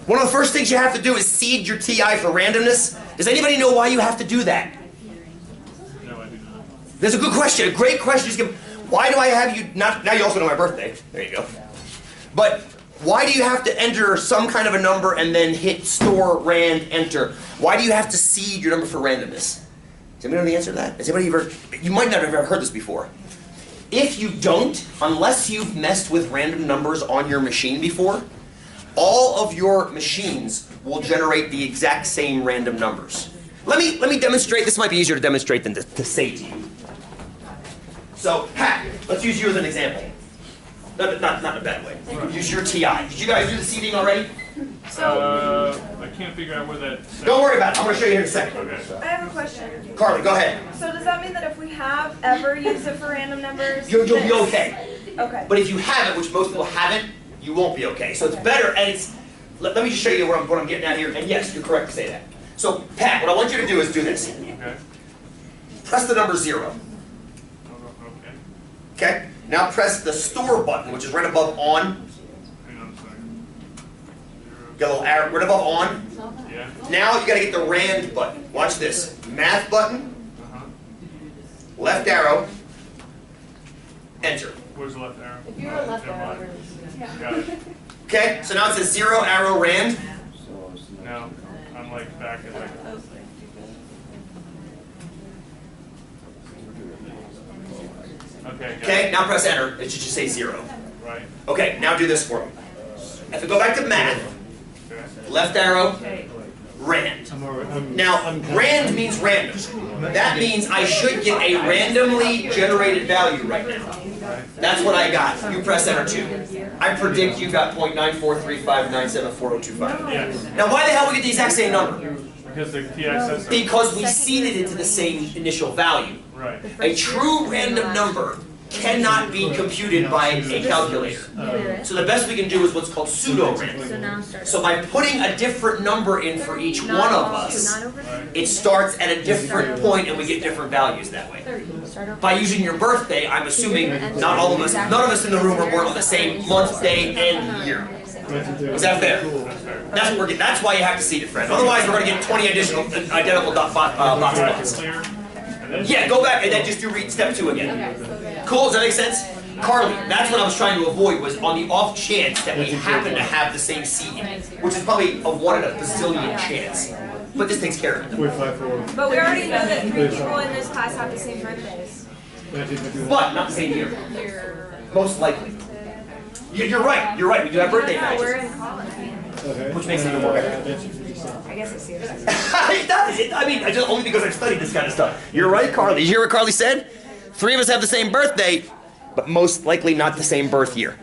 One of the first things you have to do is seed your TI for randomness. Does anybody know why you have to do that? No, I do not. That's a good question. A great question. Why do I have you, not, now you also know my birthday. There you go. But why do you have to enter some kind of a number and then hit store, rand, enter? Why do you have to seed your number for randomness? Does anybody know the answer to that? Has anybody ever, you might not have ever heard this before. If you don't, unless you've messed with random numbers on your machine before, all of your machines will generate the exact same random numbers. Let me demonstrate. This might be easier to demonstrate than to say to you. So, Pat, let's use you as an example. Not in a bad way. Right. Use your TI. Did you guys do the seeding already? I can't figure out where that... Don't worry about it. I'm going to show you here in a second. Okay. I have a question. Carly, go ahead. So does that mean that if we have ever used it for random numbers, You'll be okay. Okay. But if you haven't, which most people haven't, you won't be okay. So it's better, and it's... Let me just show you what I'm getting at here. And yes, you're correct to say that. So, Pat, what I want you to do is do this. Okay. Press the number 0. Okay. Okay? Now press the store button, which is right above on. Hang on a second. Got a little arrow right above on. Yeah. Now you got to get the rand button. Watch this. Math button, Uh-huh. left arrow, enter. Where's the left arrow? If you're a left never arrow, mind. Got it. Okay? So now it says 0 arrow rand. Now, I'm like back at like... Okay, got Okay? it. Now press enter. It should just say 0. Right. Okay, now do this for me. If I go back to math, Okay. left arrow, rand. Now, rand means random. That means I should get a randomly generated value right now. That's what I got. You press enter 2. I predict you got .943597402.5. Yes. Now, why the hell we get the exact same number? Because the TI says so. Because we seeded it to the same initial value. Right. A true random number cannot be computed by a calculator. So the best we can do is what's called pseudo-random. So by putting a different number in for each one of us, it starts at a different point and we get different values that way. By using your birthday, I'm assuming not all of us, none of us in the room are born on the same month, day, and year. Is that fair? That's what we're getting. That's why you have to seed it, friend. Otherwise, we're going to get 20 additional identical boxes. Clear. And then Yeah, go back and then just do read step 2 again. Cool, does that make sense? Carly, that's what I was trying to avoid, was on the off chance that we happen to have the same seeding, which is probably a 1 in a bazillion chance. But this takes care of it. But we already know that 3 people in this class have the same birthdays. But not the same year. Most likely. You're right, we do have birthday No, we're matches. in college. Which makes it even more better. I guess it's serious. It does. I mean, only because I've studied this kind of stuff. You're right, Carly. You hear what Carly said? 3 of us have the same birthday, but most likely not the same birth year.